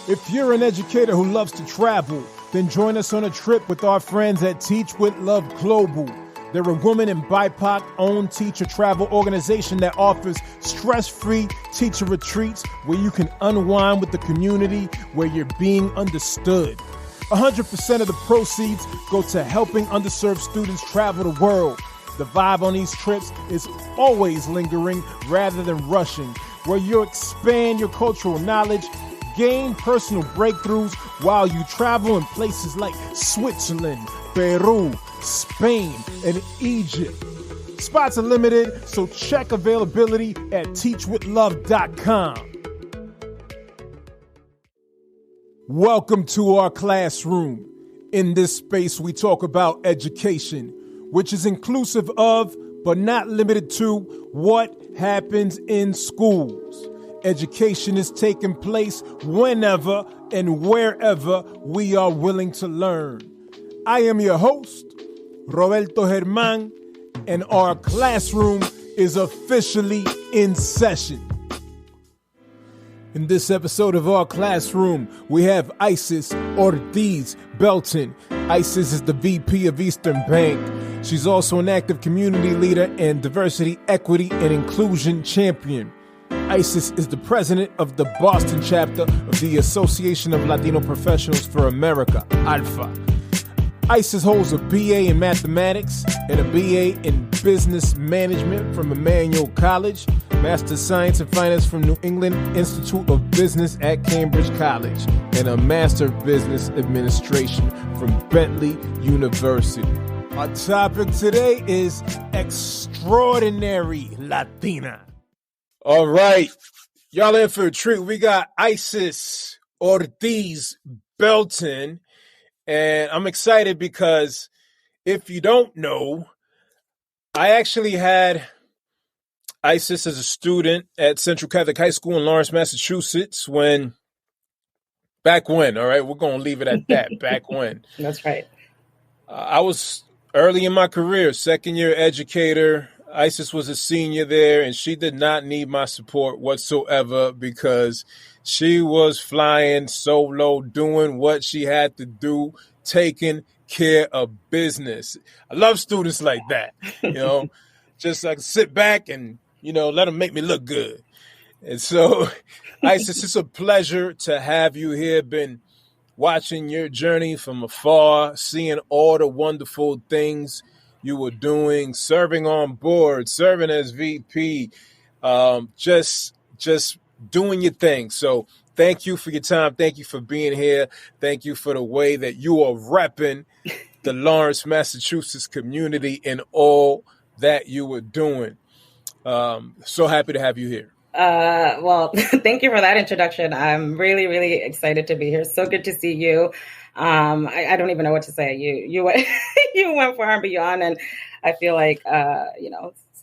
If you're an educator who loves to travel, then join us on a trip with our friends at Teach with Love Global. They're a woman and BIPOC-owned teacher travel organization that offers stress-free teacher retreats where you can unwind with the community where you're being understood. 100% of the proceeds go to helping underserved students travel the world. The vibe on these trips is always lingering rather than rushing, where you'll expand your cultural knowledge, gain personal breakthroughs while you travel in places like Switzerland, Peru, Spain, and Egypt. Spots are limited, so check availability at teachwithlove.com. Welcome to our classroom. In this space, we talk about education, which is inclusive of, but not limited to, what happens in schools. Education is taking place whenever and wherever we are willing to learn. I am your host, Roberto Germán, and our classroom is officially in session. In this episode of our classroom, we have Isis Ortiz-Belton. Isis is the VP of Eastern Bank. She's also an active community leader and diversity, equity, and inclusion champion. Isis is the president of the Boston chapter of the Association of Latino Professionals for America, ALFA. Isis holds a BA in mathematics and a BA in business management from Emmanuel College, Master of Science in Finance from New England Institute of Business at Cambridge College, and a Master of Business Administration from Bentley University. Our topic today is Extraordinary Latina. All right, y'all in for a treat. We got Isis Ortiz-Belton, and I'm excited because if you don't know, I actually had Isis as a student at Central Catholic High School in Lawrence, Massachusetts back when, all right? We're going to leave it at that, back when. That's right. I was early in my career, second-year educator. Isis was a senior there, and she did not need my support whatsoever because she was flying solo, doing what she had to do, taking care of business. I love students like that, just like sit back and, let them make me look good. And so, Isis, it's a pleasure to have you here. Been watching your journey from afar, seeing all the wonderful things you were doing, serving on board, serving as VP, just doing your thing. So thank you for your time. Thank you for being here. Thank you for the way that you are repping the Lawrence, Massachusetts community and all that you were doing. So happy to have you here. Well, thank you for that introduction. I'm really, really excited to be here. So good to see you. I don't even know what to say. You went you went far and beyond, and I feel like I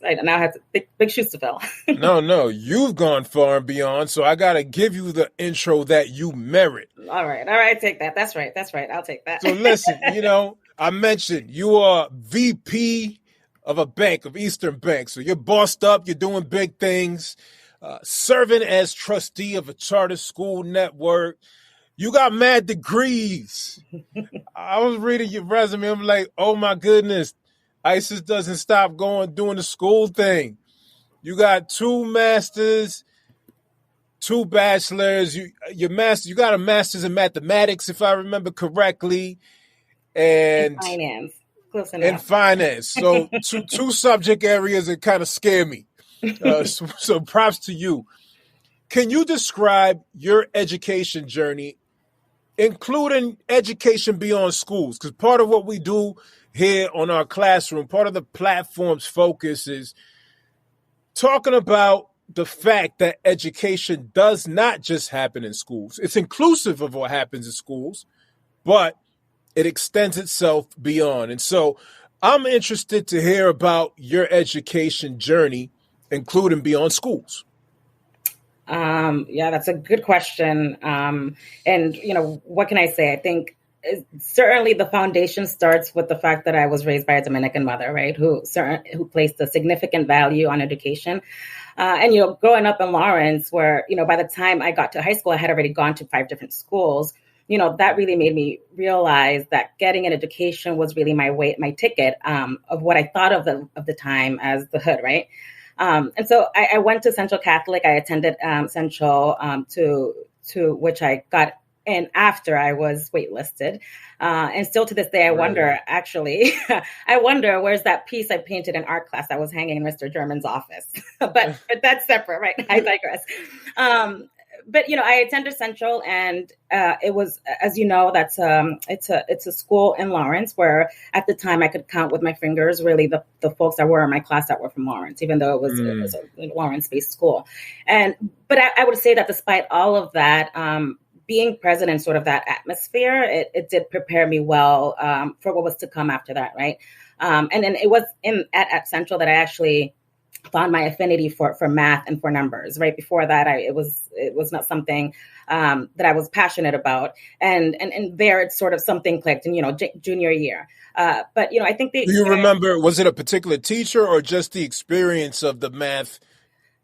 now have big shoes to fill. No, you've gone far and beyond, so I gotta give you the intro that you merit. All right, take that. That's right. I'll take that. So listen, I mentioned you are VP of a bank, of Eastern Bank, so you're bossed up, you're doing big things, serving as trustee of a charter school network. You got mad degrees. I was reading your resume. I'm like, oh my goodness, Isis doesn't stop doing the school thing. You got 2 masters, 2 bachelors. You got a master's in mathematics, if I remember correctly, and finance. Close enough. And finance. So two subject areas that kind of scare me. So props to you. Can you describe your education journey, including education beyond schools? Because part of what we do here on our classroom, part of the platform's focus is talking about the fact that education does not just happen in schools. It's inclusive of what happens in schools, but it extends itself beyond. And so I'm interested to hear about your education journey, including beyond schools. Yeah, that's a good question. And, what can I say? I think certainly the foundation starts with the fact that I was raised by a Dominican mother, right, who placed a significant value on education. And, growing up in Lawrence, where, by the time I got to high school, I had already gone to 5 different schools. That really made me realize that getting an education was really my ticket of what I thought of the time as the hood, right? And so I went to Central Catholic. I attended Central to which I got in after I was waitlisted. And still to this day, I wonder, actually, where's that piece I painted in art class that was hanging in Mr. German's office. but that's separate, right? I digress. But I attended Central, and it was, as you know, that's it's a school in Lawrence where at the time I could count with my fingers really the folks that were in my class that were from Lawrence, even though it was a Lawrence-based school. But I would say that despite all of that, being present in sort of that atmosphere, it did prepare me well for what was to come after that, right? And then it was at Central that I actually found my affinity for math and for numbers. Right before that, it was not something that I was passionate about, and there it's sort of something clicked in junior year. But I think do you remember? Was it a particular teacher or just the experience of the math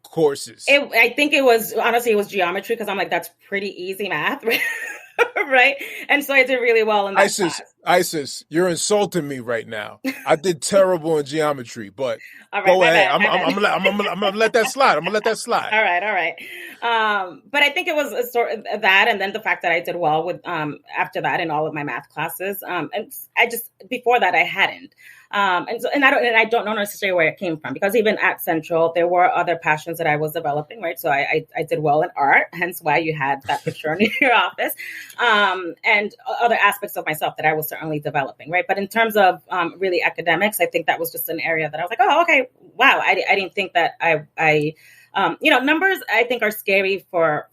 courses? I think it was geometry, because I'm like, that's pretty easy math, right? Right. And so I did really well in that class. Isis, you're insulting me right now. I did terrible in geometry, but go ahead. I'm gonna let that slide. All right. But I think it was sort of that, and then the fact that I did well with after that in all of my math classes. And I just before that I hadn't. And I don't know necessarily where it came from, because even at Central there were other passions that I was developing, right? So I did well in art, hence why you had that picture in your office, and other aspects of myself that I was certainly developing, right? But in terms of really academics, I think that was just an area that I was like, oh, okay, wow, I didn't think that I numbers I think are scary for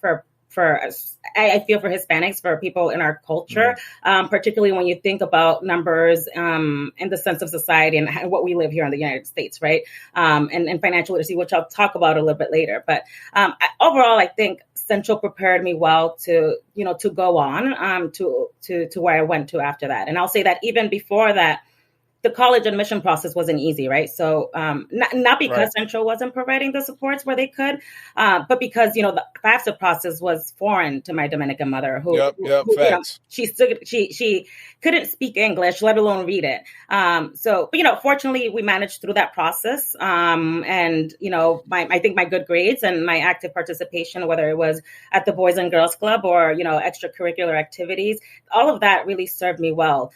I feel for Hispanics, for people in our culture, particularly when you think about numbers in the sense of society and what we live here in the United States, right? And financial literacy, which I'll talk about a little bit later. But overall, I think Central prepared me well to go on to where I went to after that. And I'll say that even before that, the college admission process wasn't easy, right? So not because Central wasn't providing the supports where they could, but because, the FAFSA process was foreign to my Dominican mother, who facts. She couldn't speak English, let alone read it. But fortunately, we managed through that process. And, I think my good grades and my active participation, whether it was at the Boys and Girls Club or, extracurricular activities, all of that really served me well.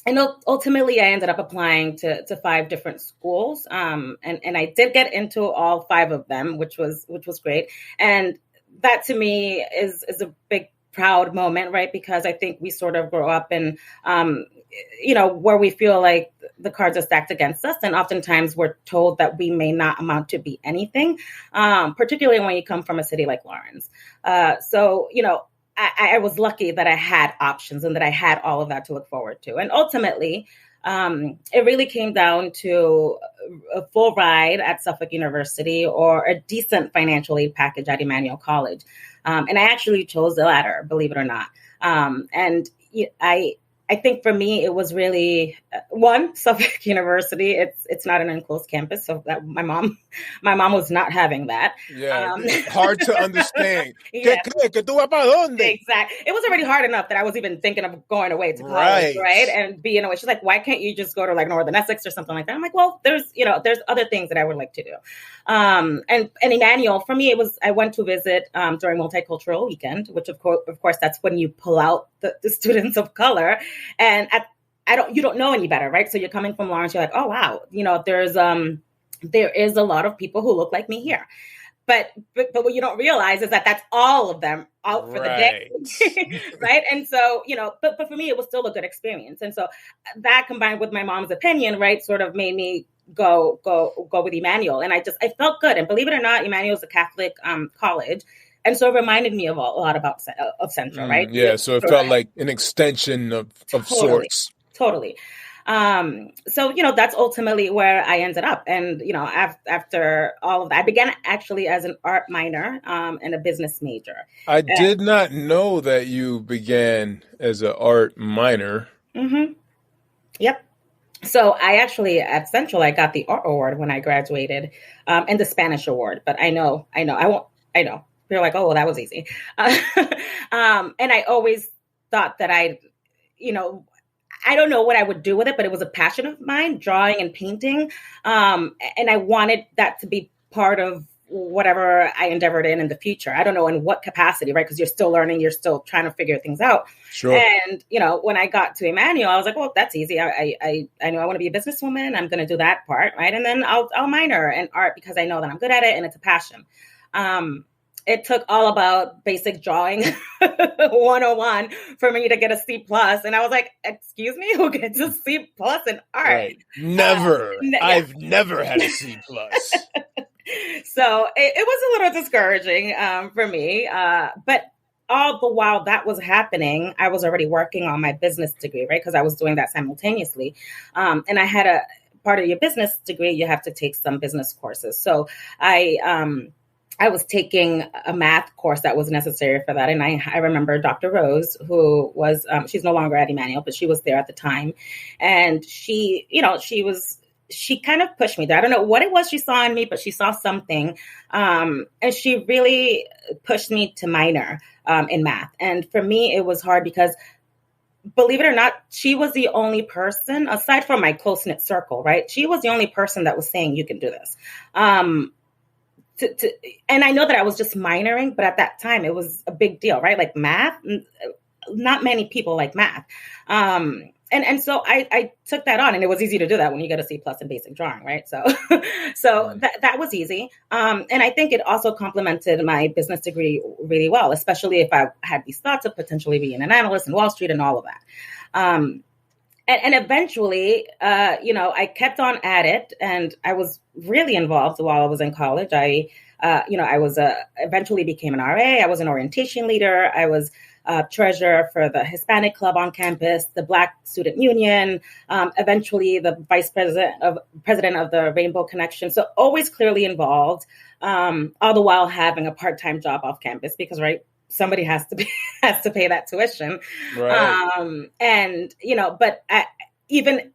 And ultimately, I ended up applying to 5 different schools, and I did get into all 5 of them, which was great. And that to me is a big proud moment, right? Because I think we sort of grow up in, where we feel like the cards are stacked against us, and oftentimes we're told that we may not amount to be anything, particularly when you come from a city like Lawrence. I was lucky that I had options and that I had all of that to look forward to. And ultimately, it really came down to a full ride at Suffolk University or a decent financial aid package at Emmanuel College. And I actually chose the latter, believe it or not. And I think for me, it was really Suffolk University. It's not an enclosed campus, so that my mom was not having that. Yeah, hard to understand. Yeah. Exactly. It was already hard enough that I was even thinking of going away to college, right? And being away. She's like, "Why can't you just go to like Northern Essex or something like that?" I'm like, "Well, there's other things that I would like to do." And Emmanuel, for me, I went to visit during Multicultural weekend, which of course that's when you pull out the students of color. And you don't know any better, right? So you're coming from Lawrence, you're like, oh wow, there is a lot of people who look like me here. But what you don't realize is that that's all of them out for the day, right? And so, but for me, it was still a good experience. And so that combined with my mom's opinion, right, sort of made me go with Emmanuel. And I felt good. And believe it or not, Emmanuel is a Catholic college. And so it reminded me of a lot about of Central, right? Yeah, so it felt like an extension of sorts. Totally. So, that's ultimately where I ended up. And, after all of that, I began actually as an art minor and a business major. I did not know that you began as an art minor. Mm-hmm. Yep. So I actually at Central, I got the art award when I graduated, and the Spanish award. But I know, I won't, I know. You're like, oh, well, that was easy. And I always thought that you know, I don't know what I would do with it, but it was a passion of mine, drawing and painting. And I wanted that to be part of whatever I endeavored in the future. I don't know in what capacity, right? Because you're still learning, you're still trying to figure things out. Sure. And, when I got to Emmanuel, I was like, well, that's easy. I know I want to be a businesswoman. I'm going to do that part, right? And then I'll minor in art because I know that I'm good at it and it's a passion. It took all about basic drawing 101 for me to get a C plus. And I was like, excuse me, who gets a C plus in art? Right. Never. I've never had a C plus. So it was a little discouraging for me. But all the while that was happening, I was already working on my business degree, right? Because I was doing that simultaneously. And I had a part of your business degree, you have to take some business courses. So I was taking a math course that was necessary for that. And I remember Dr. Rose, who was, she's no longer at Emmanuel, but she was there at the time. And she kind of pushed me there. I don't know what it was she saw in me, but she saw something. And she really pushed me to minor in math. And for me, it was hard because, believe it or not, she was the only person, aside from my close-knit circle, right? She was the only person that was saying, you can do this. And I know that I was just minoring, but at that time it was a big deal, right? Like math, not many people like math. And so I took that on, and it was easy to do that when you get a C plus in basic drawing, right? So that was easy. And I think it also complemented my business degree really well, especially if I had these thoughts of potentially being an analyst in Wall Street and all of that. And eventually, I kept on at it, and I was really involved while I was in college. I was eventually became an RA. I was an orientation leader. I was treasurer for the Hispanic club on campus, the Black Student Union, eventually the vice president of the Rainbow Connection. So always clearly involved, all the while having a part-time job off campus because, right, somebody has to pay that tuition. Right. But even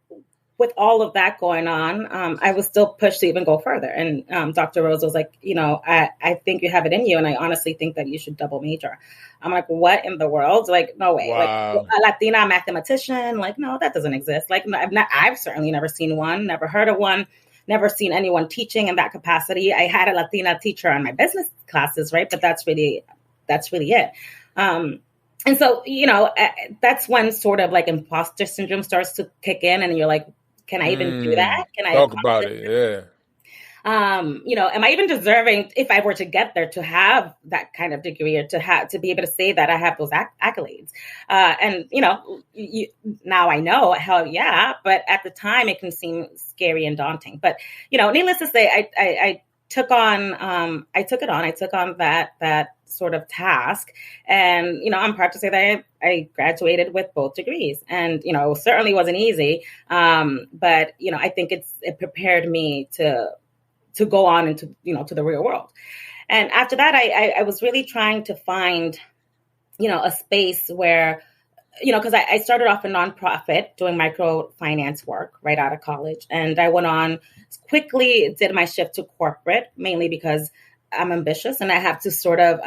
with all of that going on, I was still pushed to even go further. And Dr. Rose was like, I think you have it in you. And I honestly think that you should double major. I'm like, what in the world? Like, no way. Wow. Like a Latina mathematician? Like, no, that doesn't exist. Like, I've certainly never seen one, never heard of one, never seen anyone teaching in that capacity. I had a Latina teacher on my business classes, right? But that's really it. And so, that's when sort of like imposter syndrome starts to kick in, and you're like, can I even do that? Can I talk about it? Yeah. Am I even deserving, if I were to get there, to have that kind of degree, or to be able to say that I have those accolades? Now I know, hell yeah. But at the time, it can seem scary and daunting. But, needless to say, I took on that sort of task. And, I'm proud to say that I graduated with both degrees, and, it certainly wasn't easy. But, I think it prepared me to go on into, to the real world. And after that, I was really trying to find, a space where, because I started off a nonprofit doing microfinance work right out of college. And I went on quickly, did my shift to corporate, mainly because I'm ambitious and I have to sort of,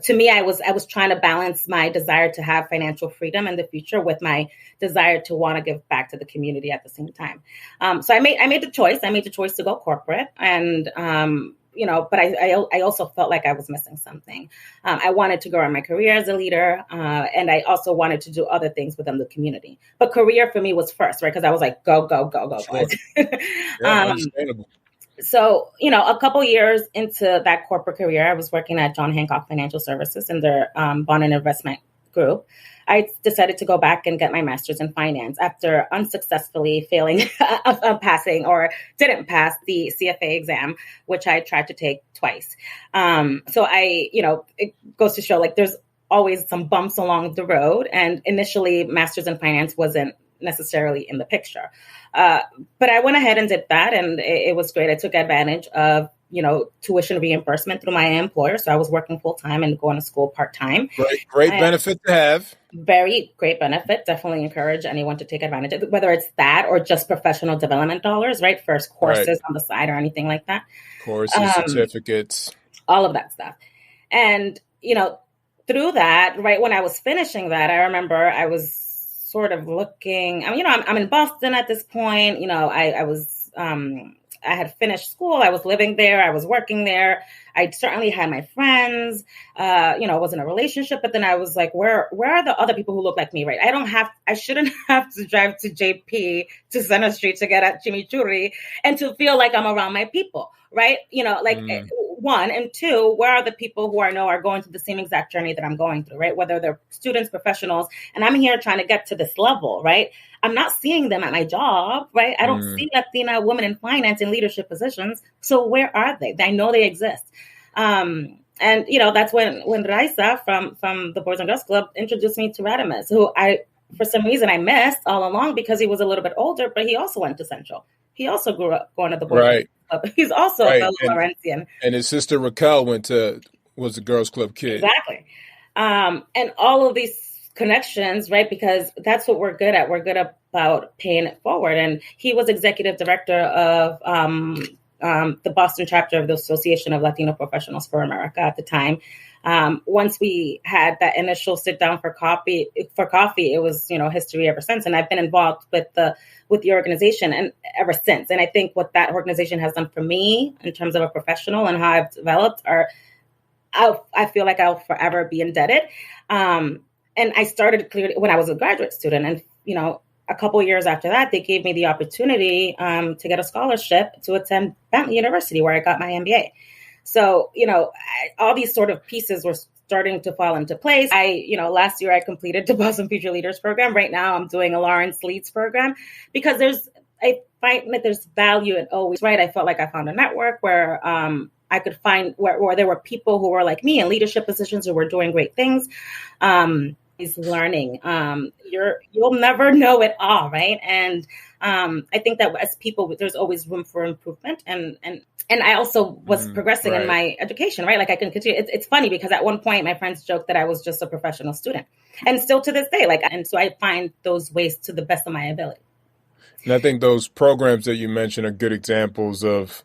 to me, I was trying to balance my desire to have financial freedom in the future with my desire to want to give back to the community at the same time. So I made the choice. I made the choice to go corporate, and but I also felt like I was missing something. I wanted to grow in my career as a leader, and I also wanted to do other things within the community. But career for me was first, right? Because I was like, go. Sure. Yeah, understandable. So, a couple years into that corporate career, I was working at John Hancock Financial Services in their bond and investment group. I decided to go back and get my master's in finance after unsuccessfully passing or didn't pass the CFA exam, which I tried to take twice. So it goes to show, like, there's always some bumps along the road. And initially, master's in finance wasn't necessarily in the picture. But I went ahead and did that, and it was great. I took advantage of tuition reimbursement through my employer. So I was working full time and going to school part time. Great benefit to have. Very great benefit. Definitely encourage anyone to take advantage of it, whether it's that or just professional development dollars, right? First courses on the side or anything like that. Courses, certificates. All of that stuff. And, through that, right when I was finishing that, I remember I was sort of looking, I'm in Boston at this point. I had finished school. I was living there. I was working there. I certainly had my friends. I was in a relationship, but then I was like, where are the other people who look like me, right? I shouldn't have to drive to JP to Center Street to get at chimichurri and to feel like I'm around my people, right? One, and two, where are the people who I know are going through the same exact journey that I'm going through, right? Whether they're students, professionals, and I'm here trying to get to this level, right? I'm not seeing them at my job, right? I don't see Latina women in finance in leadership positions. So where are they? I know they exist. And that's when Raisa from the Boys and Girls Club introduced me to Radimus, who for some reason I missed all along because he was a little bit older, but he also went to Central. He also grew up going to the Boys and Girls Club. He's also a fellow Florentian. And his sister Raquel was a Girls Club kid. Exactly. And all of these connections, right? Because that's what we're good at. We're good about paying it forward. And he was executive director of the Boston chapter of the Association of Latino Professionals for America at the time. Once we had that initial sit down for coffee, it was, history ever since. And I've been involved with the organization and ever since. And I think what that organization has done for me in terms of a professional and how I've developed I feel like I'll forever be indebted. And I started clearly when I was a graduate student, and, a couple of years after that, they gave me the opportunity to get a scholarship to attend Bentley University, where I got my MBA. So, all these sort of pieces were starting to fall into place. Last year I completed the Boston Future Leaders program. Right now I'm doing a Lawrence Leads program because I find that there's value in always, right? I felt like I found a network where I could find where there were people who were like me in leadership positions who were doing great things. Is learning. You'll never know it all, right? And I think that as people, there's always room for improvement. And I also was progressing in my education, right? Like I can continue. It's funny because at one point my friends joked that I was just a professional student, and still to this day, and so I find those ways to the best of my ability. And I think those programs that you mentioned are good examples of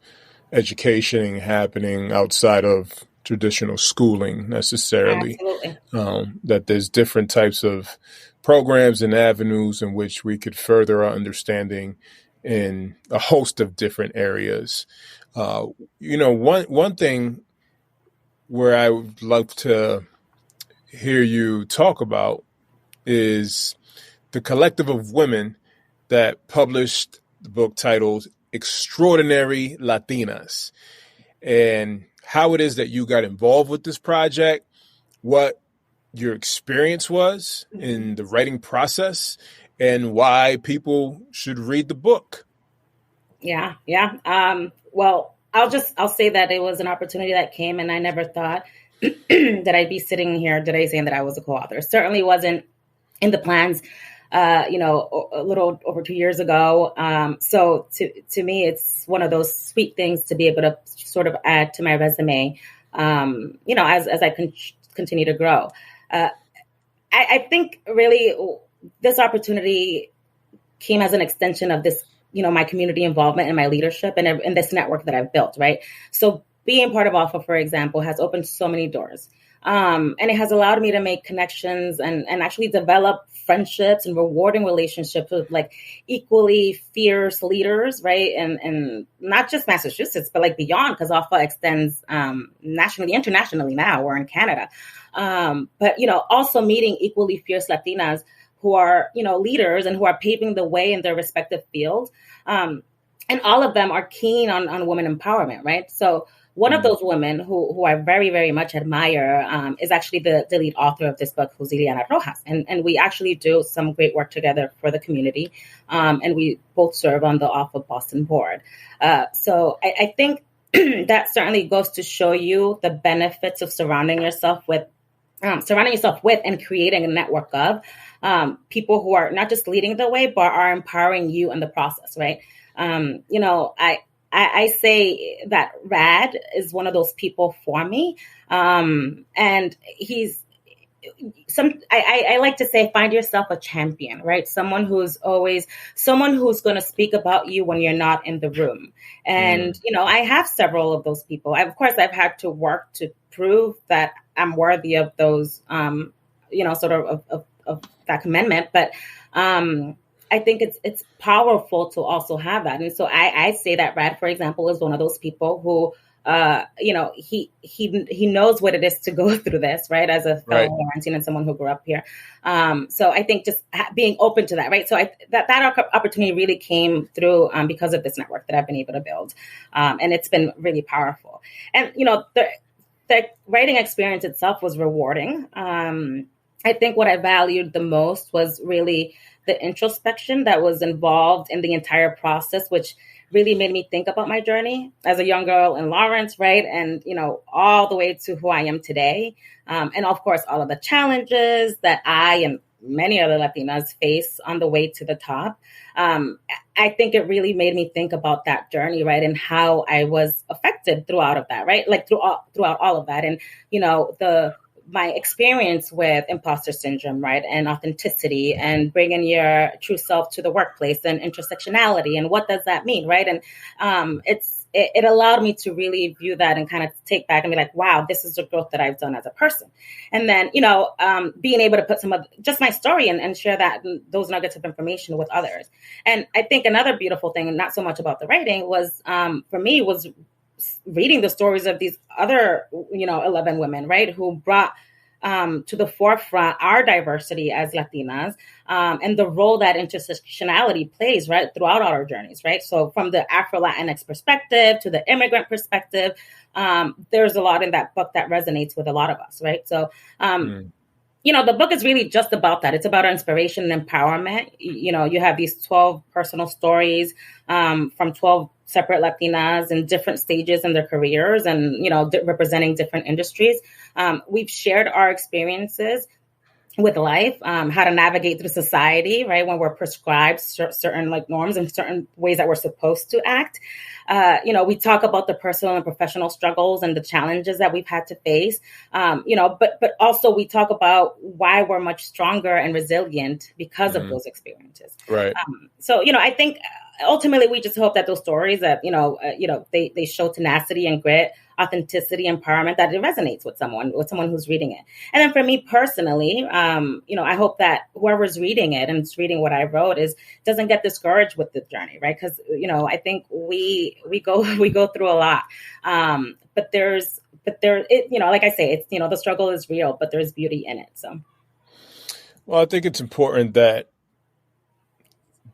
education happening outside of traditional schooling necessarily. Absolutely. That there's different types of programs and avenues in which we could further our understanding in a host of different areas. One thing where I would love to hear you talk about is the collective of women that published the book titled Extraordinary Latinas, and how it is that you got involved with this project, what your experience was in the writing process, and why people should read the book. Yeah. Well, I'll say that it was an opportunity that came, and I never thought that I'd be sitting here today saying that I was a co-author. It certainly wasn't in the plans, a little over 2 years ago. So to me, it's one of those sweet things to be able to sort of add to my resume, as I continue to grow. I think really this opportunity came as an extension of this, my community involvement and my leadership and this network that I've built, right? So being part of Alpha, for example, has opened so many doors. And it has allowed me to make connections and actually develop friendships and rewarding relationships with equally fierce leaders, right? And not just Massachusetts, but beyond, because Alpha extends nationally, internationally now. We're in Canada. But also meeting equally fierce Latinas who are, leaders and who are paving the way in their respective fields. And all of them are keen on women empowerment, right? So one of those women who I very, very much admire is actually the lead author of this book, who's Liliana Rojas. And we actually do some great work together for the community. And we both serve on the Alpha Boston board. So I think that certainly goes to show you the benefits of surrounding yourself with and creating a network of people who are not just leading the way, but are empowering you in the process, right? I say that Rad is one of those people for me. And I like to say, find yourself a champion, right? Someone who's going to speak about you when you're not in the room. And, I have several of those people. Of course, I've had to work to prove that I'm worthy of those, sort of that commitment. But, I think it's powerful to also have that. And so I say that Rad, for example, is one of those people who, he knows what it is to go through this, right? As a fellow Laurentian and someone who grew up here. So I think just being open to that, right? So that opportunity really came through because of this network that I've been able to build. And it's been really powerful. And, the writing experience itself was rewarding. I think what I valued the most was really the introspection that was involved in the entire process, which really made me think about my journey as a young girl in Lawrence, right? And, all the way to who I am today. And of course, all of the challenges that I and many other Latinas face on the way to the top. I think it really made me think about that journey, right? And how I was affected throughout of that, right? Like throughout all of that. And, my experience with imposter syndrome, right? And authenticity and bringing your true self to the workplace and intersectionality. And what does that mean, right? And it allowed me to really view that and kind of take back and be like, wow, this is the growth that I've done as a person. And then, being able to put some of just my story and share those nuggets of information with others. And I think another beautiful thing, and not so much about the writing, was for me was reading the stories of these other, 11 women, right, who brought to the forefront our diversity as Latinas and the role that intersectionality plays, right, throughout our journeys, right? So from the Afro-Latinx perspective to the immigrant perspective, there's a lot in that book that resonates with a lot of us, right? So, the book is really just about that. It's about inspiration and empowerment. You have these 12 personal stories from 12 separate Latinas in different stages in their careers and, representing different industries. We've shared our experiences with life, how to navigate through society, right? When we're prescribed certain norms and certain ways that we're supposed to act. We talk about the personal and professional struggles and the challenges that we've had to face, but also we talk about why we're much stronger and resilient because of those experiences. Right. I think ultimately we just hope that those stories that, they show tenacity and grit, authenticity, empowerment, that it resonates with someone who's reading it. And then for me personally, I hope that whoever's reading it and is reading what I wrote doesn't get discouraged with the journey, right? Because, I think we go through a lot. But like I say, it's, the struggle is real, but there's beauty in it. So. Well, I think it's important that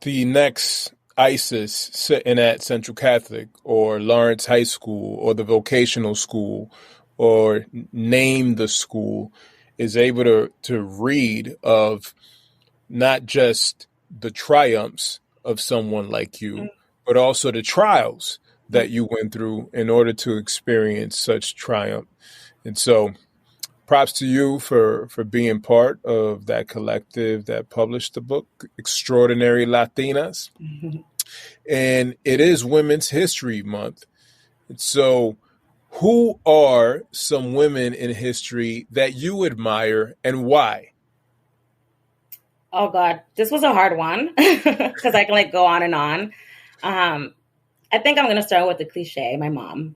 the next Isis sitting at Central Catholic or Lawrence High School or the vocational school or name the school is able to read of not just the triumphs of someone like you, but also the trials that you went through in order to experience such triumph. And so props to you for being part of that collective that published the book, Extraordinary Latinas. And it is Women's History Month. And so who are some women in history that you admire and why? Oh, God, this was a hard one because I can go on and on. I think I'm going to start with the cliche, my mom.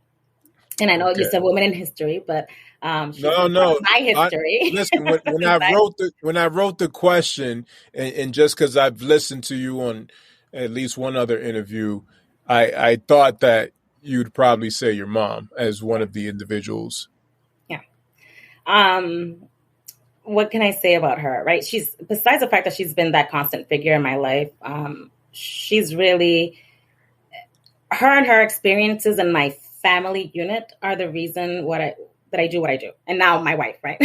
And I know you said women in history, but she's no, my history. Listen, when I wrote the question, and just because I've listened to you on at least one other interview, I thought that you'd probably say your mom as one of the individuals. Yeah. What can I say about her? Right? She's, besides the fact that she's been that constant figure in my life, she's really, her and her experiences and my family unit are the reason that I do what I do. And now my wife, right?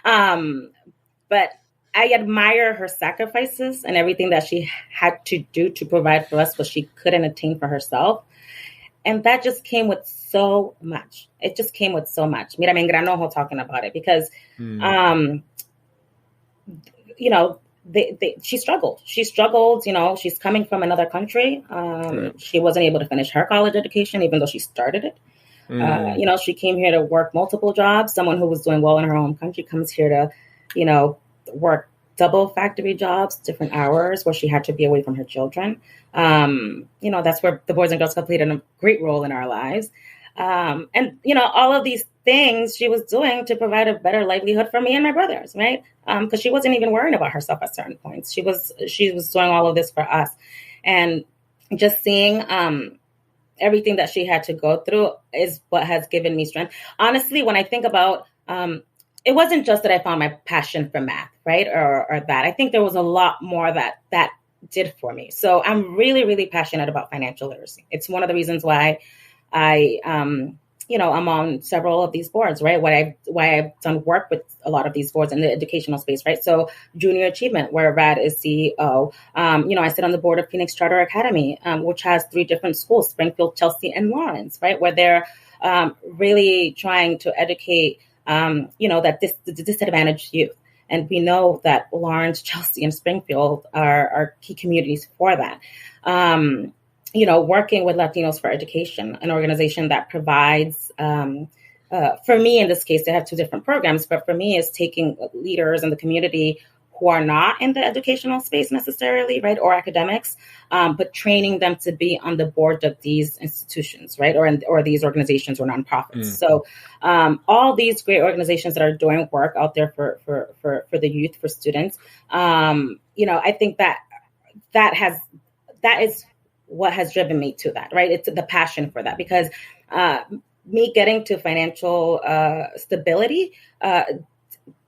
But I admire her sacrifices and everything that she had to do to provide for us what she couldn't attain for herself. And that just came with so much. It just came with so much. Mira, me engranojo talking about it because, she struggled. She struggled, she's coming from another country. Right. She wasn't able to finish her college education, even though she started it. She came here to work multiple jobs. Someone who was doing well in her home country comes here to, work double factory jobs, different hours where she had to be away from her children. That's where the Boys and Girls Club played a great role in our lives. All of these things she was doing to provide a better livelihood for me and my brothers, right? Because she wasn't even worrying about herself at certain points. She was doing all of this for us. And just seeing everything that she had to go through is what has given me strength. Honestly, when I think about it wasn't just that I found my passion for math, right? Or that. I think there was a lot more that did for me. So I'm really, really passionate about financial literacy. It's one of the reasons why I'm on several of these boards, right? Why I've done work with a lot of these boards in the educational space, right? So Junior Achievement, where Rad is CEO. I sit on the board of Phoenix Charter Academy, which has 3 different schools, Springfield, Chelsea, and Lawrence, right? Where they're really trying to educate, that the disadvantaged youth. And we know that Lawrence, Chelsea, and Springfield are key communities for that. Working with Latinos for Education, an organization that provides, for me in this case, they have 2 different programs, but for me is taking leaders in the community who are not in the educational space necessarily, right, or academics, but training them to be on the board of these institutions, right, or these organizations or nonprofits. So all these great organizations that are doing work out there for the youth, for students, I think that is what has driven me to that, right? It's the passion for that, because me getting to financial stability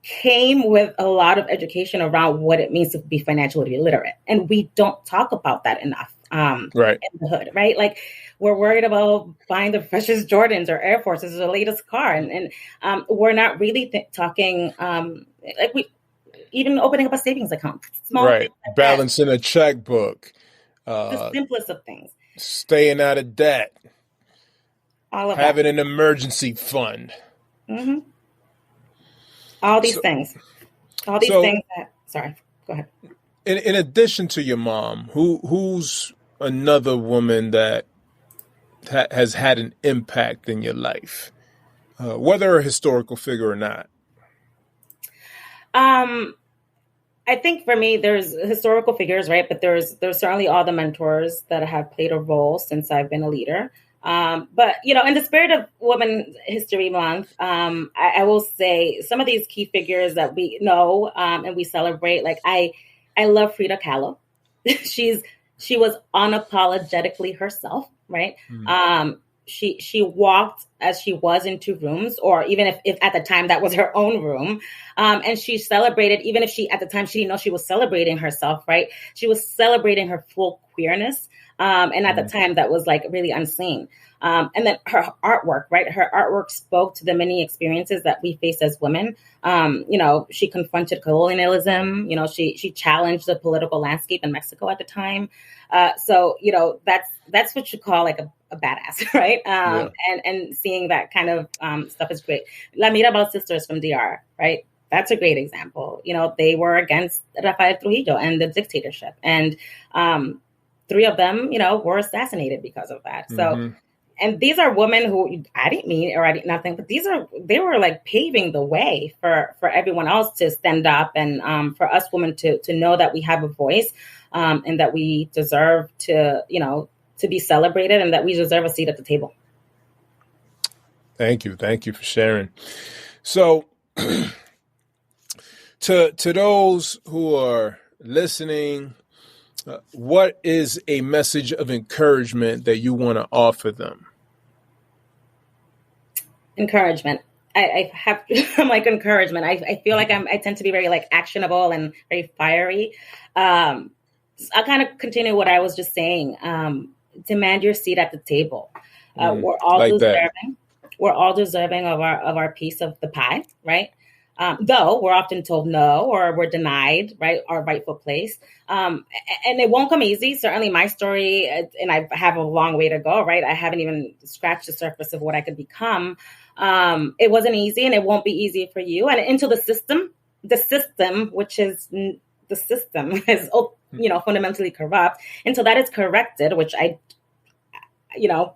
came with a lot of education around what it means to be financially literate. And we don't talk about that enough right. in the hood, right? Like we're worried about buying the freshest Jordans or Air Forces or the latest car. And we're not really talking like we even opening up a savings account. Small right. things like Balancing a checkbook. The simplest of things. Staying out of debt. All of having that. an emergency fund. Mm-hmm. All these things. All these things that, sorry, go ahead. In addition to your mom, who's another woman that has had an impact in your life, whether a historical figure or not? I think for me, there's historical figures, right? But there's certainly all the mentors that have played a role since I've been a leader. But, in the spirit of Women's History Month, I will say some of these key figures that we know and we celebrate, like I love Frida Kahlo. She was unapologetically herself, right? Mm-hmm. She walked as she was into rooms, or even if at the time that was her own room. And she celebrated, even if at the time she didn't know she was celebrating herself, right? She was celebrating her full queerness. And at the time that was like really unseen. And then her artwork, right? Her artwork spoke to the many experiences that we face as women. She confronted colonialism. She challenged the political landscape in Mexico at the time. So that's what you call like a badass, right? And seeing that kind of stuff is great. La Mirabal sisters from DR, right? That's a great example. They were against Rafael Trujillo and the dictatorship. And 3 of them, were assassinated because of that. So, and these are women who I didn't mean, or I didn't nothing, but they were like paving the way for everyone else to stand up and for us women to know that we have a voice and that we deserve to be celebrated and that we deserve a seat at the table. Thank you for sharing. So, to those who are listening, what is a message of encouragement that you want to offer them? Encouragement. I'm like encouragement. I feel like I tend to be very like actionable and very fiery. I'll kind of continue what I was just saying. Demand your seat at the table. We're all like deserving. That. We're all deserving of our piece of the pie, right? Though we're often told no, or we're denied, right, our rightful place. And it won't come easy. Certainly my story, and I have a long way to go, right? I haven't even scratched the surface of what I could become. It wasn't easy, and it won't be easy for you. And into the system, which is the system is, fundamentally corrupt. Until that is corrected, which you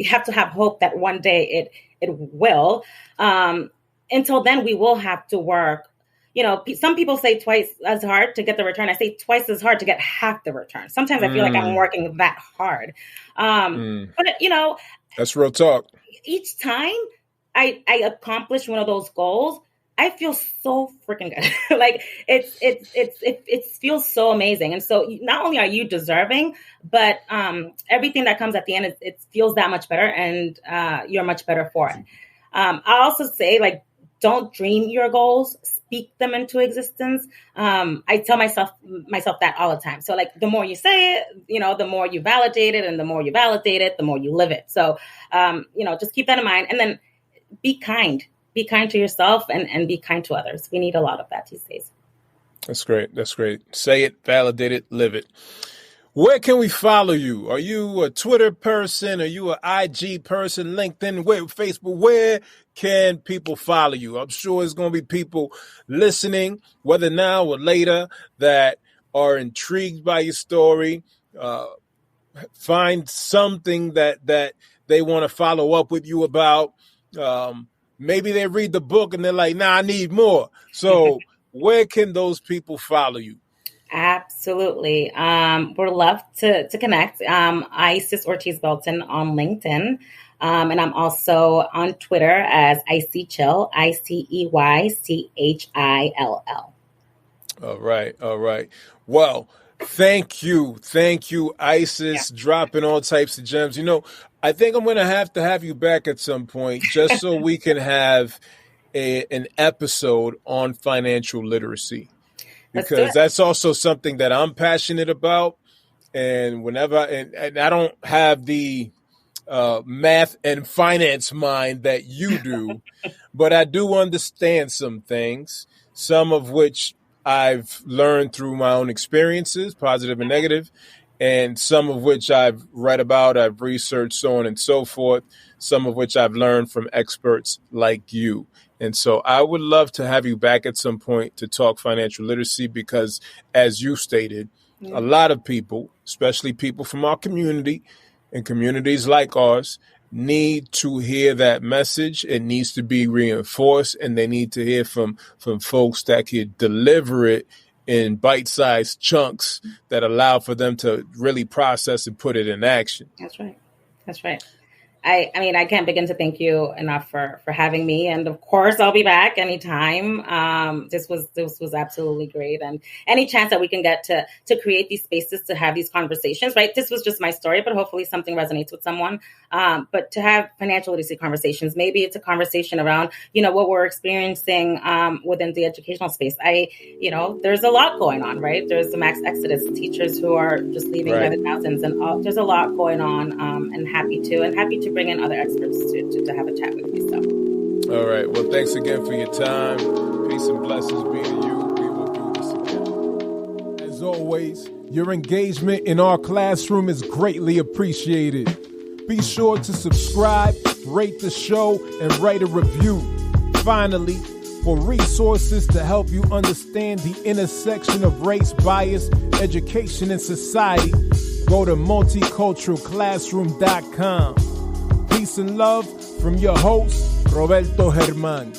have to have hope that one day it will. Until then, we will have to work. Some people say twice as hard to get the return. I say twice as hard to get half the return. Sometimes I feel like I'm working that hard. But that's real talk. Each time I accomplish one of those goals, I feel so freaking good. Like it feels so amazing. And so not only are you deserving, but everything that comes at the end, it feels that much better, and you're much better for it. I also say, like, don't dream your goals, speak them into existence. I tell myself that all the time. So, like, the more you say it, the more you validate it, and the more you validate it, the more you live it. So, just keep that in mind, and then be kind. Be kind to yourself and be kind to others. We need a lot of that these days. That's great. That's great. Say it, validate it, live it. Where can we follow you? Are you a Twitter person? Are you an IG person? LinkedIn? Where? Facebook? Where can people follow you? I'm sure there's going to be people listening, whether now or later, that are intrigued by your story. Find something that they want to follow up with you about. Maybe they read the book and they're like, nah, I need more. So where can those people follow you? Absolutely. We'd love to connect. Isis Ortiz-Belton on LinkedIn. And I'm also on Twitter as ICChill, ICEYCHILL. All right. Well, thank you, Isis, dropping all types of gems. I think I'm going to have you back at some point just so we can have an episode on financial literacy, because that's also something that I'm passionate about. And whenever, and I don't have the math and finance mind that you do, but I do understand some things, some of which I've learned through my own experiences, positive and negative, and some of which I've read about, I've researched, so on and so forth, some of which I've learned from experts like you. And so I would love to have you back at some point to talk financial literacy, because as you stated, a lot of people, especially people from our community and communities like ours, need to hear that message. It needs to be reinforced, and they need to hear from folks that can deliver it in bite-sized chunks that allow for them to really process and put it in action. That's right. I mean, I can't begin to thank you enough for having me. And of course, I'll be back anytime. This was absolutely great. And any chance that we can get to create these spaces, to have these conversations, right? This was just my story, but hopefully something resonates with someone. But to have financial literacy conversations, maybe it's a conversation around, what we're experiencing within the educational space. There's a lot going on, right? There's the mass exodus, teachers who are just leaving by the thousands, and there's a lot going on. And happy to bring in other experts to have a chat with you. So, all right. Well, thanks again for your time. Peace and blessings be to you. We will do this again. As always, your engagement in our classroom is greatly appreciated. Be sure to subscribe, rate the show, and write a review. Finally, for resources to help you understand the intersection of race, bias, education, and society, go to multiculturalclassroom.com. Peace and love from your host, Roberto Germán.